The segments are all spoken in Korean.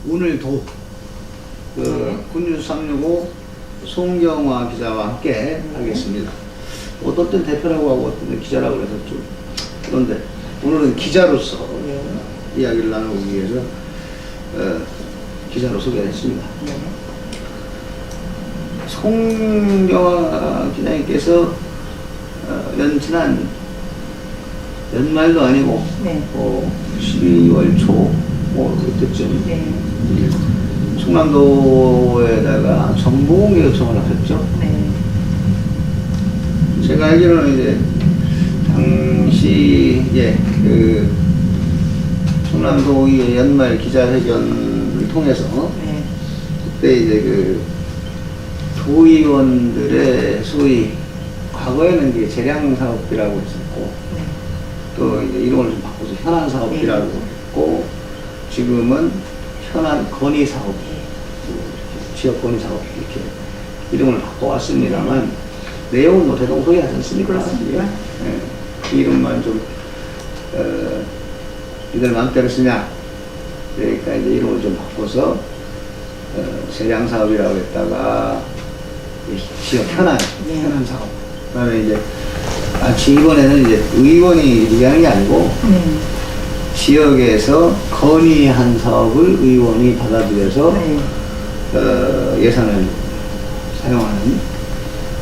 오늘도 군뉴스 365 송경화 기자와 함께 하겠습니다. 어떤 땐 대표라고 하고 어떤 땐 기자라고 해서 좀 그런데 오늘은 기자로서 이야기를 나누기 위해서 기자로 소개했습니다. 송경화 기자님께서 지난 연말도 아니고 12월 초 그때쯤 충남도에다가 정보공개 요청을 하셨죠. 제가 알기로는 이제 당시 그 충남도의 연말 기자회견을 통해서 그때 이제 그 도의원들의 소위 과거에는 이제 재량사업비라고 했었고 또 이제 이름을 좀 바꿔서 현안사업비라고 했고 지금은 현안 건의사업, 지역 건의사업 이렇게 이름을 바꿔왔습니다만 내용은 뭐 대동소이하지 않습니까? 그렇습니다. 이름만 좀 이들 마음대로 쓰냐 그러니까 이제 이름을 좀 바꿔서 재량사업이라고 했다가 지역 현안사업 그다음에 이제 이번에는 이제 의원이 얘기하는 게 아니고 지역에서 건의한 사업을 의원이 받아들여서 예산을 사용하는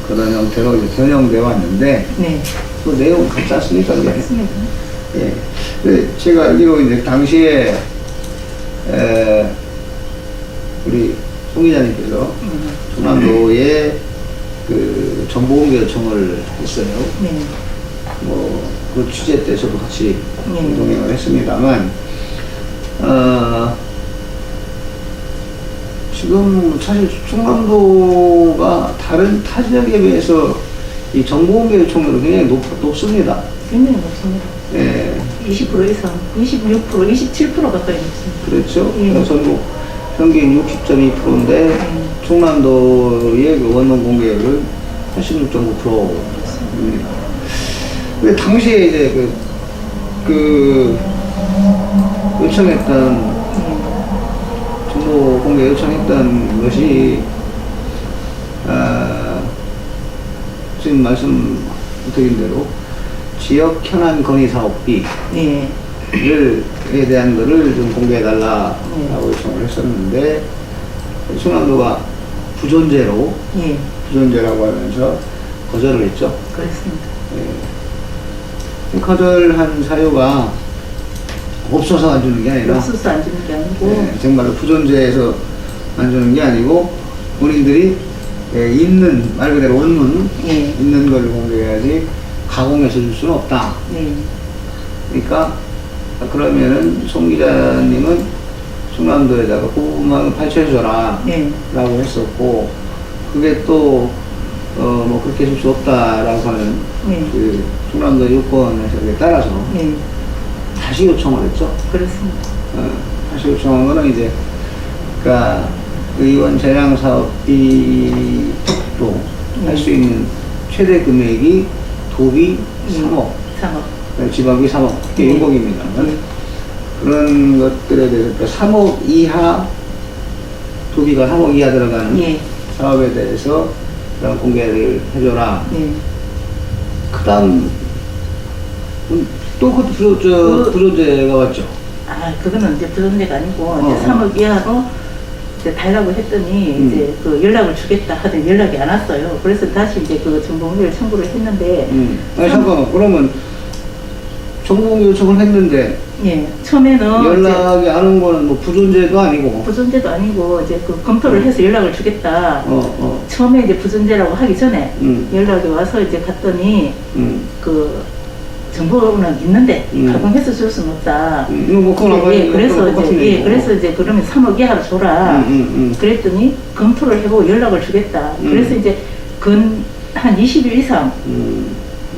그런 형태로 이제 변형되어 왔는데 그 내용은 같지 않습니까? 맞습니다. 제가 알기로 이제 당시에 우리 송 기자님께서 충남도에 그 정보공개 요청을 했어요. 그 취재 때 저도 같이 동행을 했습니다만, 지금 사실 충남도가 다른 타 지역에 비해서 이 정보공개 요청률은 굉장히 높습니다. 굉장히 높습니다. 20% 이상, 26%, 27% 가까이 높습니다. 그렇죠. 전국 평균 60.2%인데 충남도의 그 원룸 공개율은 86.9%입니다. 근데 당시에 이제 그 요청했던 정보 공개 요청했던 것이 지금 말씀드린 대로 지역 현안 건의 사업비를 에 대한 거를 좀 공개해달라라고 요청을 했었는데 충남도가 부존재라고 하면서 거절을 했죠. 그렇습니다. 거절한 사유가 없어서 안 주는 게 아니라 없어서 안 주는 게 아니고 정말로 부존재에서 안 주는 게 아니고 본인들이 있는 말 그대로 원문 있는 걸 공개해야지 가공해서 줄 수는 없다. 그러니까 그러면은 송 기자님은 충남도에다가 그 부분만 발췌해줘라 라고 했었고 그게 또 뭐 그렇게 해줄 수 없다라고 하는 그 충남도 요건에 따라서 다시 요청을 했죠. 그렇습니다. 다시 요청한 거는 이제 그러니까 의원 재량 사업비로 할 수 있는 최대 금액이 도비 3억, 지방비 3억, 그게 인공입니다. 그런 것들에 대해서 3억 이하 도비가 3억 이하 들어가는 사업에 대해서 그런 공개를 해줘라. 그 다음 또 그것도 부존재가 왔죠. 그거는 이제 부존재가 아니고 이제 3억 이하로 이제 달라고 했더니 이제 그 연락을 주겠다 하더니 연락이 안 왔어요. 그래서 다시 이제 그 정보공개를 청구를 했는데. 잠깐만 그러면 정보공개 요청을 했는데. 처음에는 연락이 안 온 거는 뭐 부존재도 아니고. 부존재도 아니고 이제 그 검토를 해서 연락을 주겠다. 처음에 이제 부존재라고 하기 전에 연락이 와서 이제 갔더니 그 정보는 있는데 가공해서 줄 수는 없다. 그래서 이제 그러면 3억 이하로 줘라. 그랬더니 검토를 해보고 연락을 주겠다. 그래서 이제 한 20일 이상,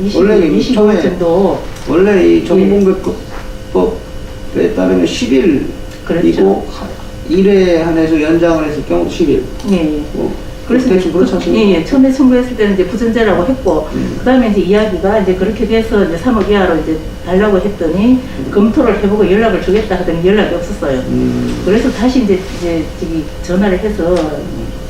25일 정도. 원래 이 정보공개법에 따르면 10일이고 1회 한해서 연장을 했을 경우 10일. 그래서 대충 그렇지 않습니까? 예, 처음에 청구했을 때는 이제 부전제라고 했고, 그 다음에 이제 이야기가 이제 그렇게 돼서 이제 3억 이하로 이제 달라고 했더니, 검토를 해보고 연락을 주겠다 하더니 연락이 없었어요. 그래서 다시 이제 저기 전화를 해서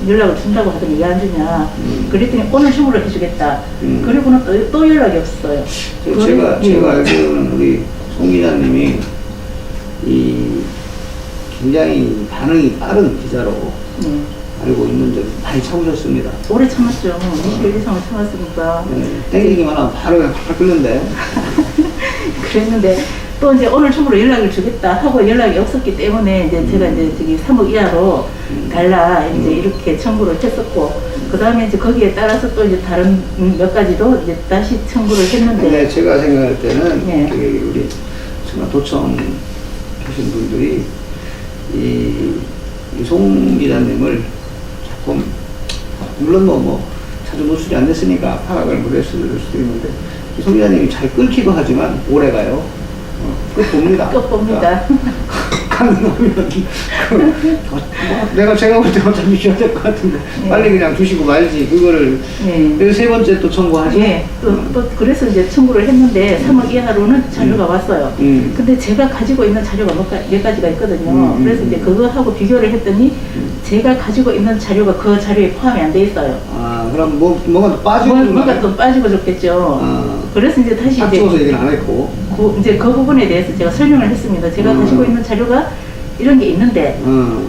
연락을 준다고 하더니 왜 안 주냐. 그랬더니 오늘 중으로 해주겠다. 그리고는 또 연락이 없었어요. 제가 알기로는 우리 송 기자님이 굉장히 반응이 빠른 기자로 알고 있는데 많이 참으셨습니다. 오래 참았죠. 20일 이상을 참았으니까. 땡기기만 하면 바로 끓는데. 그랬는데 또 이제 오늘 중으로 연락을 주겠다 하고 연락이 없었기 때문에 이제 제가 이제 저기 3억 이하로 달라 이제 이렇게 청구를 했었고, 그 다음에 이제 거기에 따라서 또 이제 다른 몇 가지도 이제 다시 청구를 했는데. 근데 제가 생각할 때는 우리 정말 도청 계신 분들이 이 송 기자님을 조금, 물론 뭐 자주 노출이 안 됐으니까 파악을 못했을 수도 있는데, 이 송 기자님이 잘 끓기도 하지만 오래 가요. 끝 봅니다. 끝 봅니다. 가능하면 내가 제가 볼 때 어차피 쉬어야 될 것 같은데 빨리 그냥 두시고 말지 그거를. 그래서 세 번째 또 청구하죠. 또 그래서 이제 청구를 했는데 3억 이하로는 자료가 왔어요. 근데 제가 가지고 있는 자료가 몇 가지가 있거든요. 그래서 이제 그거하고 비교를 했더니 제가 가지고 있는 자료가 그 자료에 포함이 안 돼 있어요. 아, 그럼 뭐가 또 빠지고 뭐가 또 빠지고 줬겠죠. 그래서 이제 다시 이제 얘기는 안 했고 이제 그 부분에 대해서 제가 설명을 했습니다. 제가 가지고 있는 자료가 이런 게 있는데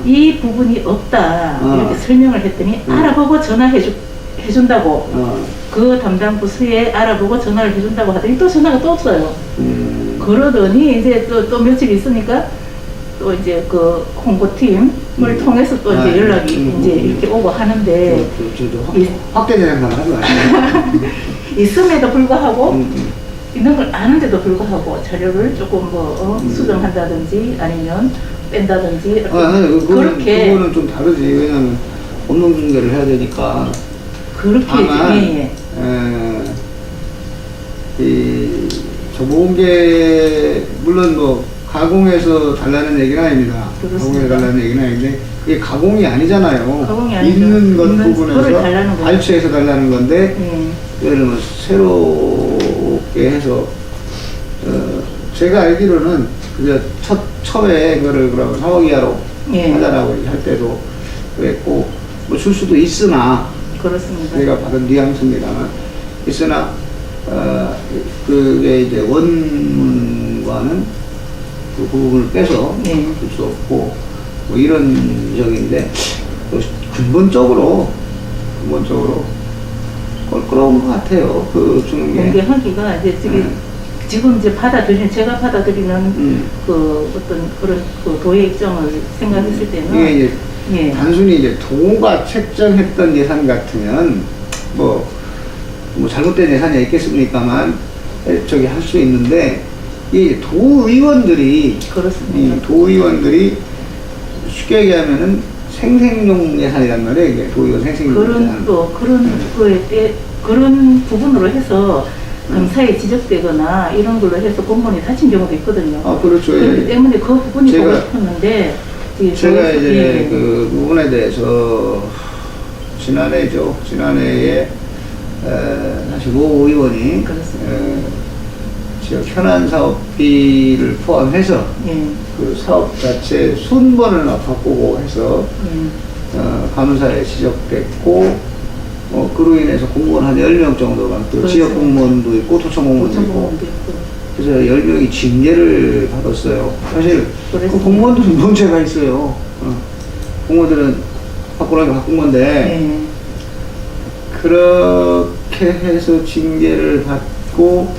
이 부분이 없다 이렇게 설명을 했더니 알아보고 해준다고 그 담당 부서에 알아보고 전화를 해준다고 하더니 또 전화가 또 없어요. 그러더니 이제 또 며칠 있으니까 또 이제 그 홍보팀을 통해서 또 이제 연락이 이제 이렇게 오고 하는데 확대 재생산 하지 마시고 있음에도 불구하고 있는 걸 아는데도 불구하고 자료를 조금 수정한다든지 아니면 뺀다든지 그렇게 그거는 좀 다르지. 왜냐면 업무 중개를 해야 되니까. 그렇게 다만 이 정보공개 물론 뭐 가공해서 달라는 얘기는 아닙니다. 가공해서 달라는 얘기는 아닌데 그게 가공이 아니잖아요. 가공이 아니죠. 있는 것 부분에서 발췌해서 달라는 건데 예를 들면 새롭게 해서 제가 알기로는 그저 처음에 그거를 그러면 3억 이하로 하자라고 할 때도 그랬고 뭐 줄 수도 있으나 그렇습니다. 제가 받은 뉘앙스입니다만 있으나 그게 이제 원문과는 그 부분을 빼서 줄 수 없고 뭐 이런 적인데 근본적으로 껄끄러운 것 같아요. 그 주는 게. 공개하기가 이제 지금 이제 제가 받아들이는 그 어떤 그런 그 도의 입장을 생각했을 때는 이게 이제 단순히 이제 도가 책정했던 예산 같으면 뭐 잘못된 예산이 있겠습니까만 저기 할 수 있는데 이 도의원들이 그렇습니다. 도의원들이 쉽게 얘기하면은 생생용 예산이란 말이에요. 이게 도의원 생생용 예산. 그런 부분으로 해서 감사에 지적되거나 이런 걸로 해서 공무원이 다친 경우도 있거든요. 아, 그렇죠. 그렇기 때문에 그 부분이 보고 싶었는데 제가 이제 그 부분에 대해서 지난해에 사실 모 의원이 지역 현안 사업비를 포함해서 그 사업 자체 순번을 바꾸고 해서 감사에 지적됐고 그로 인해서 공무원 한 10명 정도가 또 지역 공무원도 있고 토청 공무원도 있고 그래서 10명이 징계를 받았어요. 사실 그 공무원들은 문제가 있어요. 공무원들은 바꾸라고 바꾼 건데 그렇게 해서 징계를 받고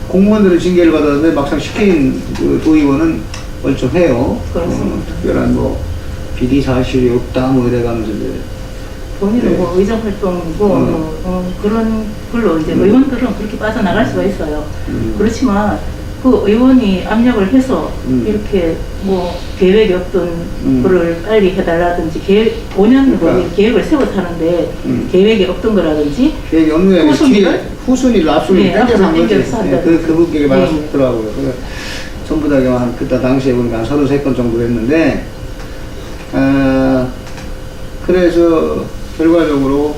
공무원들은 징계를 받았는데 막상 시킨 그 도의원은 멀쩡해요. 특별한 뭐 비리 사실이 없다 뭐 이래가면서 이제 본인은 뭐 의정 활동이고 그런 걸로 이제 의원들은 그렇게 빠져나갈 수가 있어요. 그렇지만 그 의원이 압력을 해서 이렇게 뭐 계획이 없던 거를 빨리 해달라든지 5년 계획을 세워서 하는데 계획이 없던 거라든지 계획이 없는 후순위를 앞순위를 땡겨서 한 거지. 그분께 말씀드더라고요. 전부 다 그때 당시에 보니까 한 33건 정도 했는데 그래서 결과적으로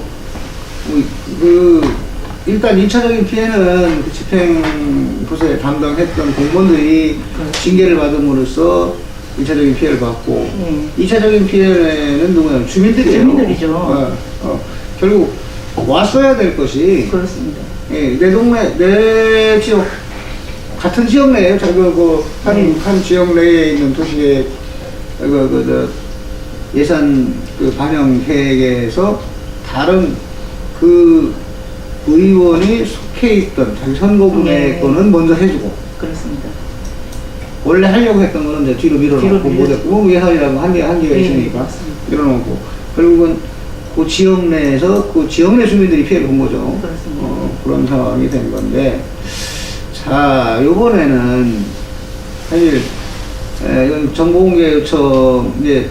일단 2차적인 피해는 그 집행부서에 담당했던 공무원들이 징계를 받음으로써 1차적인 피해를 받고 2차적인 피해는 누구냐? 주민들이에요. 주민들이죠. 결국 왔어야 될 것이 그렇습니다. 예, 내 동네, 내 지역, 같은 지역 내에, 한 지역 내에 있는 도시의, 예산 반영 계획에서 다른 의원이 속해 있던 자기 선거구의 거는 먼저 해주고. 그렇습니다. 원래 하려고 했던 거는 이제 뒤로 밀어놓고 못했고, 예산이라고 한계가 있으니까 밀어놓고. 결국은 그 지역 내에서 그 지역 내 주민들이 피해를 본 거죠. 그렇습니다. 그런 상황이 된 건데, 자, 요번에는 사실 이건 정보공개 요청 이제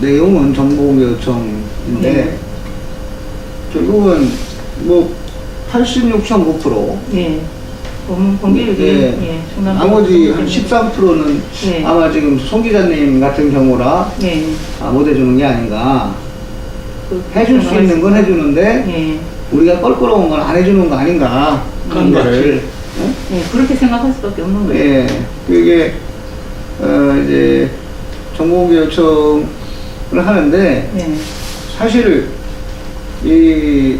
내용은 정보공개 요청인데 결국은 86.9%. 예. 공개율이 나머지 한 13%는 아마 지금 송 기자님 같은 경우라 못 해주는 게 아닌가. 해줄 수 있는 건 해주는데 우리가 껄끄러운 건 안 해주는 거 아닌가. 그런 거를 그렇게 생각할 수밖에 없는 거예요. 예, 그게 이제 정보공개 요청을 하는데 사실 이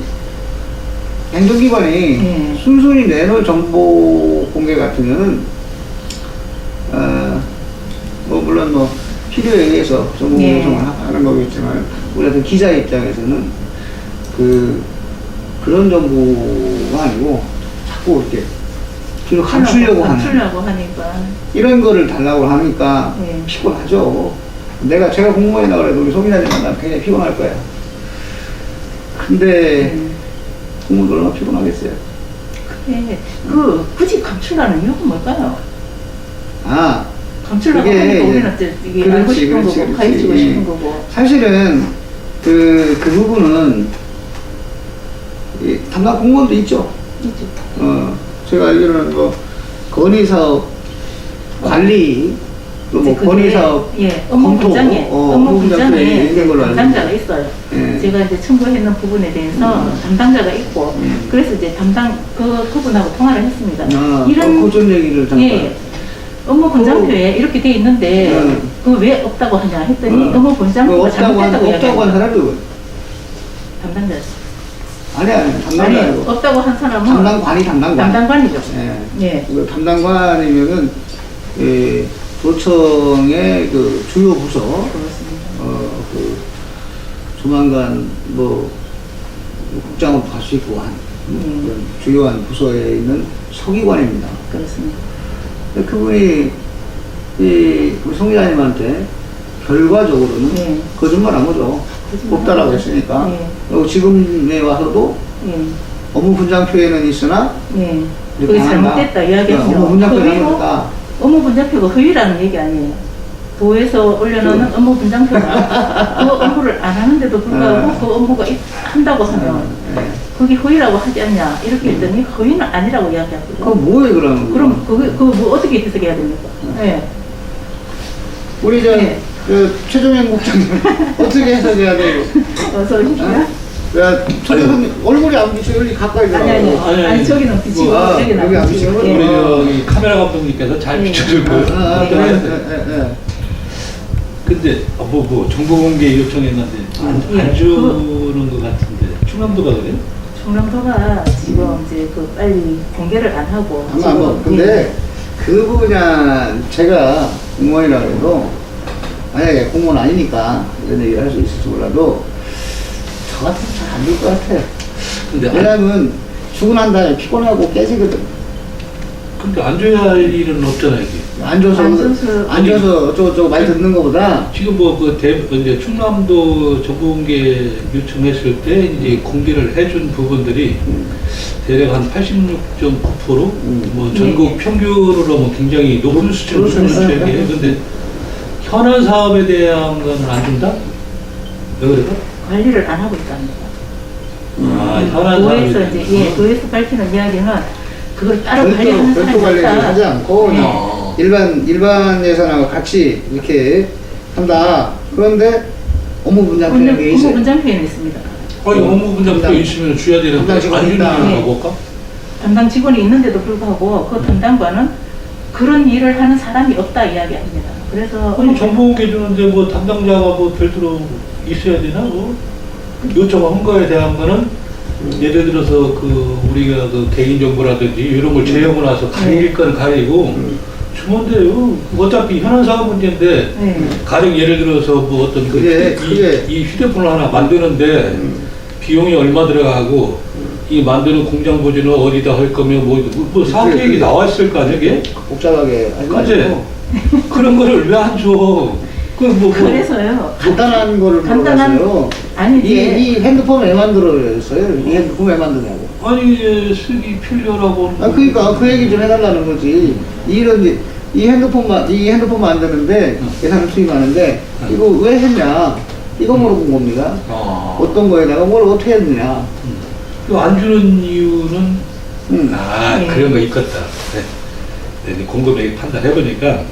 행정기관이 순순히 내놓을 정보 공개 같으면은 물론 필요에 의해서 정보 요청을 하는 거겠지만 우리 같은 기자 입장에서는 그런 정보가 아니고 자꾸 이렇게 뒤로 감추려고 하니까 이런 거를 달라고 하니까 피곤하죠. 제가 공무원이라 그래도 우리 소민아님 만나면 굉장히 피곤할 거야. 근데 공무원들 얼마나 피곤하겠어요. 그래, 굳이 감추려는 이유가 뭘까요? 감추려고 그게 하니까 우리는 이게 알고 싶은 거고 가르치고 싶은 거고. 사실은 그 부분은 담당 공무원도 있죠. 제가 알기로는 건의사업 관리, 건의사업 업무분장에 있는 걸로 알고 담당자가 있어요. 제가 이제 청구했는 부분에 대해서 담당자가 있고, 그래서 이제 그분하고 통화를 했습니다. 이런 고전 얘기를 잠깐. 업무 분장표에 이렇게 돼 있는데 왜 없다고 하냐 했더니 업무 분장표가 잘못됐다고 없다고 한 사람이 누구예요? 담당자였어요. 담당자 아니고 없다고 한 사람은 담당관이죠. 그 담당관이면은 도청의 주요 부서. 그렇습니다. 조만간 국장으로 갈 수 있고 한 그런 주요한 부서에 있는 서기관입니다. 그렇습니다. 그분이 우리 송 기자님한테 결과적으로는 거짓말 한 거죠. 없다라고 했으니까. 그리고 지금에 와서도 업무 분장표에는 있으나 그게 잘못됐다 이야기했죠. 업무 분장표가 잘못됐다. 업무 분장표가 허위라는 얘기 아니에요. 도에서 올려놓는 업무 분장표가 그 업무를 안 하는데도 불구하고 그 업무가 한다고 하면 그게 허위라고 하지 않냐 이렇게 했더니 허위는 아니라고 이야기하거든요. 그럼 뭐예요 그럼? 그럼 그거 어떻게 해석해야 됩니까? 우리 최종현 국장님 어떻게 해석해야 돼요? 어서 오십시오. 얼굴이 안 비치고 여기 가까이 들어. 아니 저기는 비치고 여기는 여기 안 비치고. 우리 카메라 감독님께서 잘 비춰줄 거예요. 근데 정보 공개 요청했는데 안 주는 것 같은데 충남도가 그래요? 충남도가 지금 이제 빨리 공개를 안 하고. 근데 그 분야 제가 공무원이라 해도 만약에 공무원 아니니까 이런 얘기를 할 수 있을지 몰라도 저 같으면 잘 안 될 것 같아요. 왜냐면 주고 난 다음에 피곤하고 깨지거든. 근데 안 줘야 할 일은 없잖아요, 이게. 앉아서 어쩌고저쩌고 많이 듣는 것보다. 지금 이제 충남도 정보공개 요청했을 때 이제 공개를 해준 부분들이 대략 한 86.9%? 전국 평균으로 굉장히 높은 수준을 추정해요. 근데 현안 사업에 대한 건 안 준다? 왜 그래요? 관리를 안 하고 있답니다. 현안 도에서 이제 도에서 밝히는 이야기는 그걸 따로 관리하는 별도 사람이 관리를 있다. 하지 않고 일반 예산하고 같이 이렇게 한다. 그런데 업무 분장표에 게 있어요. 업무 분장표에는 있습니다. 아니 업무 분장표 있으면 줘야 되는데 안 분장 주는 직원이 이유가 있다. 뭘까? 담당 직원이 있는데도 불구하고 그 담당관은 그런 일을 하는 사람이 없다 이야기합니다. 그래서 아니 정보공개 주는데 뭐 담당자가 뭐 별도로 있어야 되나 뭐 요청한 거에 대한 거는 예를 들어서 그 우리가 그 개인정보라든지 이런 걸 제형을 나서 가릴 건 가리고 주면 돼요. 어차피 현안 사업 문제인데 네. 가령 예를 들어서 뭐 어떤 이 휴대폰을 하나 만드는데 비용이 얼마 들어가고 이 만드는 공장 보지는 어디다 할 거면 뭐 사업 계획이 나와 있을 거 아니야 이게? 복잡하게 하지 그치? 말고 그런 거를 왜 안 줘? 그래서요. 간단한 거를 물어봤어요. 아니 이 핸드폰 왜 만들었어요? 이 핸드폰 왜 만드냐고. 아니 쓰기 필요라고. 그러니까 그 얘기 좀 해달라는 거지. 이 핸드폰 만드는데 예산을 투입하는데 이거 왜 했냐? 이거 물어본 겁니다. 어떤 거에다가 뭘 어떻게 했느냐. 안 주는 이유는 네. 그런 거 있겠다. 네, 곰곰이 판단해보니까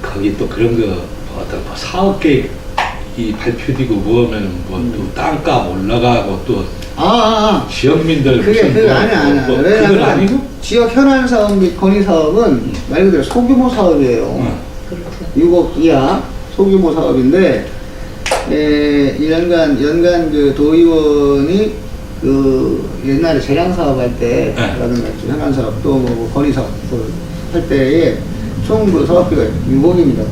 거기 또 그런 거 어떤 뭐 사업 계획이 발표되고 뭐하면 뭐 또 땅값 올라가고 또 지역민들 그게 무슨 아니야. 그건 왜냐면 아니고 지역 현안 사업 및 건의 사업은 말 그대로 소규모 사업이에요. 그렇죠. 6억 이하 소규모 사업인데 연간 그 도의원이 그 옛날에 재량 사업 할 때라든가 현안 사업 또 뭐 건의 사업 할 때에 총 그 사업비가 6억입니다.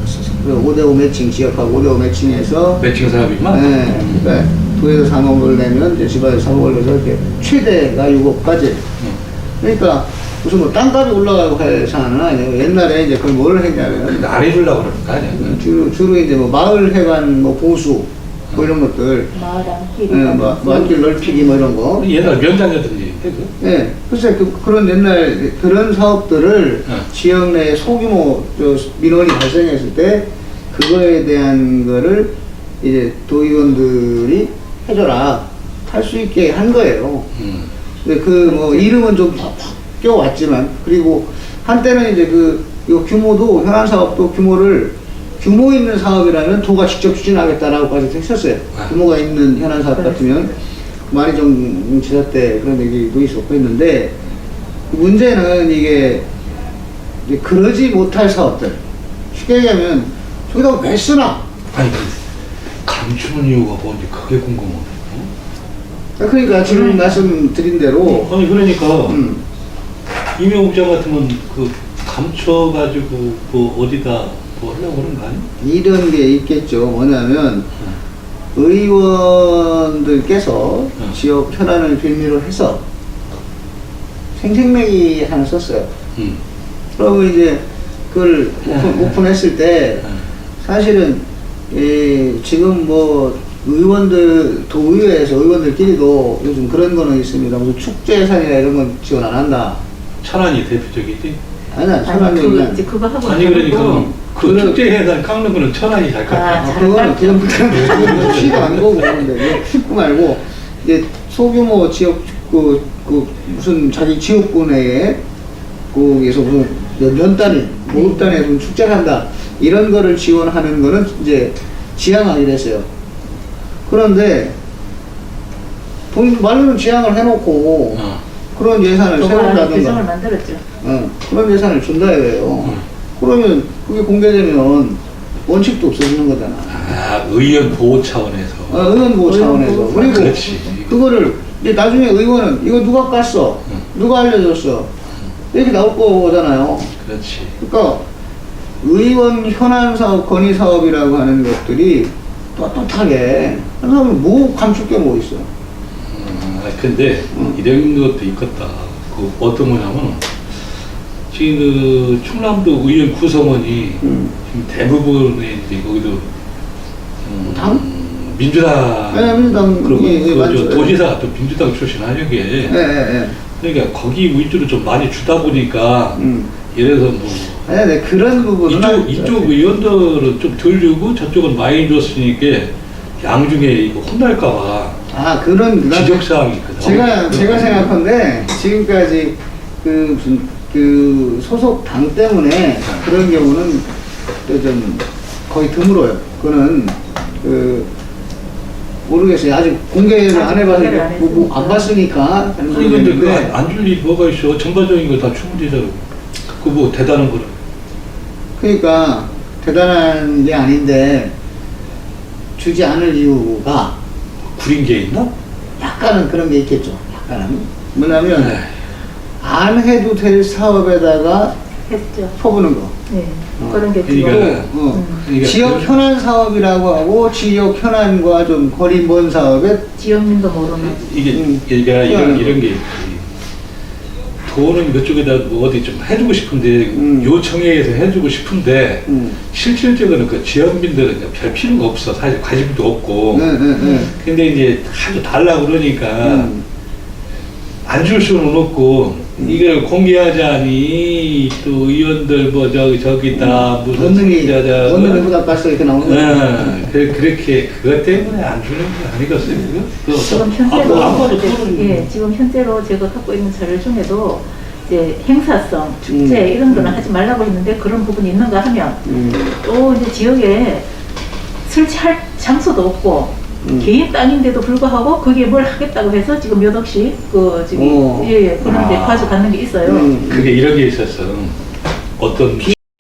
5대5 매칭 지역하고 5대5 매칭해서 매칭 사업이구만. 네, 그러니까 도에서 3억을 내면 이제 지방에서 3억을 내서 이렇게 최대가 6억까지. 그러니까 무슨 뭐 땅값이 올라가고 할 사안은 아니에요. 옛날에 이제 그걸 뭘 했냐면 안 해주려고 그러는 거 아니야? 주로 이제 뭐 마을 해관 뭐 보수 뭐 이런 것들, 마을 안길, 마을 넓히기 뭐 이런 거. 옛날 면장이었던지. 네, 글쎄 그런 옛날 그런 사업들을 지역 내 소규모 민원이 발생했을 때 그거에 대한 거를 이제 도의원들이 해줘라 할 수 있게 한 거예요. 근데 그 뭐 이름은 좀 바뀌어왔지만 그리고 한때는 이제 이 규모도 현안 사업도 규모 있는 사업이라면 도가 직접 추진하겠다라고까지 했었어요. 규모가 있는 현안 사업 같으면 만희정 지사 때 그런 얘기도 있었고 했는데 문제는 이게 이제 그러지 못할 사업들 쉽게 얘기하면 저기다 왜 쓰나? 아니 감추는 이유가 뭔지 그게 궁금하네. 그러니까 지금 말씀드린 대로 아니 그러니까 이명 국장 같으면 그 감춰가지고 뭐 어디다 뭐 하려고 그런 거 아니야? 이런 게 있겠죠. 뭐냐면 의원들께서 지역 현안을 빌미로 해서 생색내기 하나 썼어요. 그러면 이제 그걸 오픈했을 때 사실은 지금 뭐 도의회에서 의원들끼리도 요즘 그런 거는 있습니다. 무슨 축제 예산이나 이런 건 지원 안 한다. 천안이 대표적이지? 아니야, 천안이 그거 하고 아니 그러니까 그 축제 예산 깎는 거는 천안이 잘 깎아. 그거는 그냥 취도 안 거고 그런데 그거 말고 이제 소규모 지역 무슨 자기 지역구 내에 거기에서 무슨 연 단위, 모읍 단위에 무슨 축제를 한다 이런 거를 지원하는 거는 이제 지향하게 됐어요. 그런데 돈 말로는 지향을 해놓고 그런 예산을 세운다든가 규정을 만들었죠. 그런 예산을 준다 이거예요. 그러면 그게 공개되면 원칙도 없어지는 거잖아. 의원 보호 차원에서. 의원 보호 차원에서. 그리고 그렇지. 그거를 이제 나중에 의원은 이거 누가 깠어? 누가 알려줬어? 이렇게 나올 거잖아요. 그렇지. 그러니까 의원 현안 사업, 건의 사업이라고 하는 것들이 떳떳하게 한 사람은 뭐 감출 게 뭐 있어? 근데 이런 것도 있겠다. 그 어떤 거냐면 지금 그 충남도 의원 구성원이 지금 대부분의 이제 거기도 당? 민주당. 네, 민주당. 그리고 도지사가 또 민주당 출신 하려게. 네. 그러니까 거기 위주로 좀 많이 주다 보니까 예를 들어서 뭐 네, 그런 부분은 이쪽 의원들은 좀 덜 주고 저쪽은 많이 줬으니까 양중에 이거 혼날까봐 그런 지적사항이 있거든. 제가 생각한데 지금까지 그 소속 당 때문에 그런 경우는 좀 거의 드물어요. 그거는 모르겠어요. 아직 공개를 안 아직 공개를 안 해봐서 뭐 안 봤으니까. 아니 근데 그안줄 일 뭐가 있어? 전반적인 거 다 충분되잖아. 그 뭐 대단한 거라. 그러니까 대단한 게 아닌데 주지 않을 이유가 구린 게 있나? 약간은 그런 게 있겠죠. 약간은 뭐냐면 안 해도 될 사업에다가 했죠. 퍼부는 거. 네. 어. 그런 게 그러니까 들어오고. 그러니까 지역 현안 사업이라고 하고 지역 현안과 좀 거리 먼 사업에 지역민도 모르는. 이게 이런 게 있지. 돈은 그쪽에다 뭐 어디 좀 해주고 싶은데 요청해서 해주고 싶은데 실질적으로는 그 지역민들은 별 필요가 없어. 사실 관심도 없고. 근데 이제 하도 달라고 그러니까 안 줄 수는 없고 이걸 공개하자니 또 의원들 뭐 저기다 무슨 원능이 부담가서 이렇게 나오는 거예요. 그렇게 그것 때문에 안 주는 게 아니겠어요? 그거? 지금 현재로 안 봐도 토론이. 예, 지금 현재로 제가 갖고 있는 자료 중에도 이제 행사성, 축제 이런 거는 하지 말라고 했는데 그런 부분이 있는가 하면 또 이제 지역에 설치할 장소도 없고 개인 땅인데도 불구하고 거기에 뭘 하겠다고 해서 지금 몇 억씩 그런 데 가져가는 게 있어요. 그게 이런 게 있었어. 어떤 비리